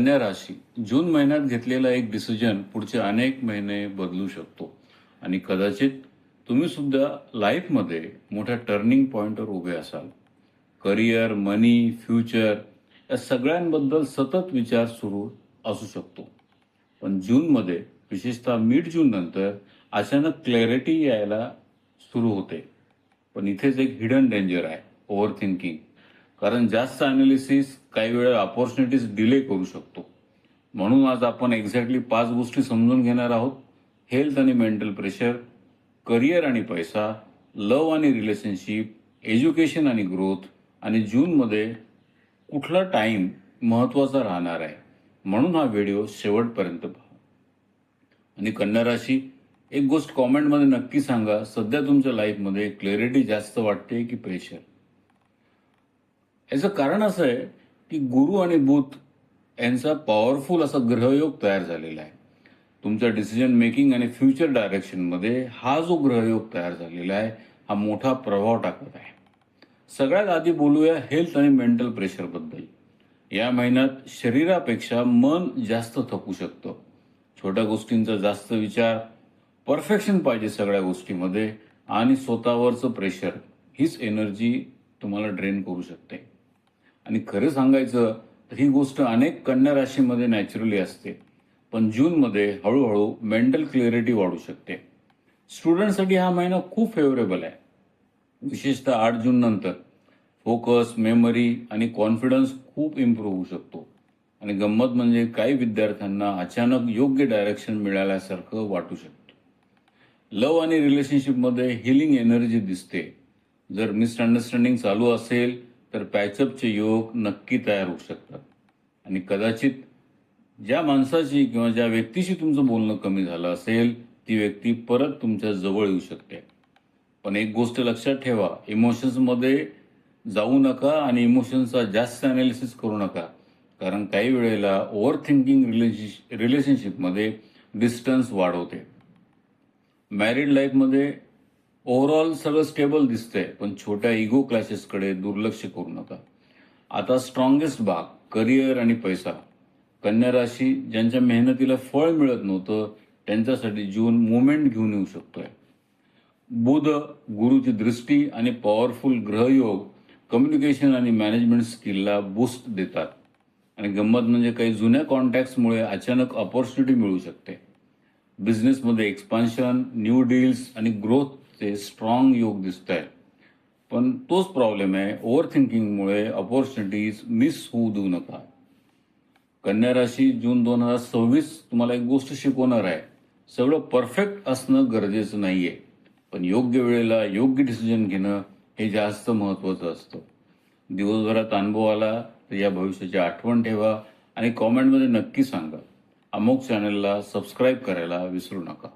कन्या राशी जून महिन्यात घेतलेला एक डिसिजन पुढचे अनेक महिने बदलू शकतो आणि कदाचित तुम्ही सुद्धा लाईफमध्ये मोठ्या टर्निंग पॉइंटवर उभे असाल. करिअर, मनी, फ्युचर या सगळ्यांबद्दल सतत विचार सुरू असू शकतो. पण जूनमध्ये, विशेषतः मिड जून नंतर अचानक क्लॅरिटी यायला सुरू होते. पण इथेच एक हिडन डेंजर आहे, ओव्हर थिंकिंग. कारण जास्त अनालिसिस काही वेळा अपॉर्च्युनिटीज डिले करू शकतो. म्हणून आज आपण एक्झॅक्टली 5 गोष्टी समजून घेणार आहोत. हेल्थ आणि मेंटल प्रेशर, करिअर आणि पैसा, लव्ह आणि रिलेशनशिप, एज्युकेशन आणि ग्रोथ, आणि जूनमध्ये कुठला टाइम महत्वाचा राहणार आहे. म्हणून हा व्हिडिओ शेवटपर्यंत पहा. आणि कन्या राशी, एक गोष्ट कॉमेंटमध्ये नक्की सांगा, सध्या तुमच्या लाईफमध्ये क्लॅरिटी जास्त वाटते की प्रेशर? याचं कारण असं आहे की गुरु आणि बुध यांचा पॉवरफुल असा ग्रहयोग तयार झालेला आहे. तुमच्या डिसिजन मेकिंग आणि फ्युचर डायरेक्शनमध्ये हा जो ग्रहयोग तयार झालेला आहे हा मोठा प्रभाव टाकत आहे. सगळ्यात आधी बोलूया हेल्थ आणि मेंटल प्रेशरबद्दल. या महिन्यात शरीरापेक्षा मन जास्त थकू शकतं. छोट्या गोष्टींचा जास्त विचार, परफेक्शन पाहिजे सगळ्या गोष्टीमध्ये, आणि स्वतःवरचं प्रेशर, हीच एनर्जी तुम्हाला ड्रेन करू शकते. आणि खरं सांगायचं तर ही गोष्ट अनेक कन्या राशीमध्ये नॅचरली असते. पण जूनमध्ये हळूहळू मेंटल क्लॅरिटी वाढू शकते. स्टुडंटसाठी हा महिना खूप फेवरेबल आहे. विशेषतः 8 जून नंतर फोकस, मेमरी आणि कॉन्फिडन्स खूप इम्प्रूव्ह होऊ शकतो. आणि गंमत म्हणजे काही विद्यार्थ्यांना अचानक योग्य डायरेक्शन मिळाल्यासारखं वाटू शकतं. लव्ह आणि रिलेशनशिपमध्ये हिलिंग एनर्जी दिसते. जर मिसअंडरस्टँडिंग चालू असेल तर पॅचअपचे योग नक्की तयार होऊ शकतात. आणि कदाचित ज्या माणसाची किंवा ज्या व्यक्तीशी तुमचं बोलणं कमी झालं असेल ती व्यक्ती परत तुमच्या जवळ येऊ शकते. पण एक गोष्ट लक्षात ठेवा, इमोशन्समध्ये जाऊ नका आणि इमोशन्सचा जास्त अनालिसिस करू नका. कारण काही वेळेला ओव्हर थिंकिंग रिलेशनशिपमध्ये डिस्टन्स वाढवते. मॅरिड लाईफमध्ये ओव्हरऑल सगळं स्टेबल दिसतंय, पण छोट्या इगो क्लॅशेसकडे दुर्लक्ष करू नका. आता स्ट्रॉंगेस्ट भाग, करिअर आणि पैसा. कन्या राशी ज्यांच्या मेहनतीला फळ मिळत नव्हतं त्यांच्यासाठी जून मुवमेंट घेऊन येऊ शकतोय. बुध, गुरुची दृष्टी आणि पॉवरफुल ग्रहयोग कम्युनिकेशन आणि मॅनेजमेंट स्किलला बूस्ट देतात. आणि गंमत म्हणजे काही जुन्या कॉन्टॅक्ट्समुळे अचानक अपॉर्च्युनिटी मिळू शकते. बिझनेसमध्ये एक्सपान्शन, न्यू डील्स आणि ग्रोथचे स्ट्रॉंग योग दिसत आहेत. पण तोच प्रॉब्लेम आहे, ओव्हर थिंकिंगमुळे अपॉर्च्युनिटीज मिस होऊ देऊ नका. कन्या राशी, जून 2026 तुम्हाला एक गोष्ट शिकवणार आहे. सगळं परफेक्ट असणं गरजेचं नाहीये, पण योग्य वेळेला योग्य डिसिजन घेणं हे जास्त महत्वाचं असतं. दिवसभरात अनुभव आला तर या भविष्याची आठवण ठेवा आणि कॉमेंटमध्ये नक्की सांगा. अमोक चॅनलला सबस्क्राईब करायला विसरू नका.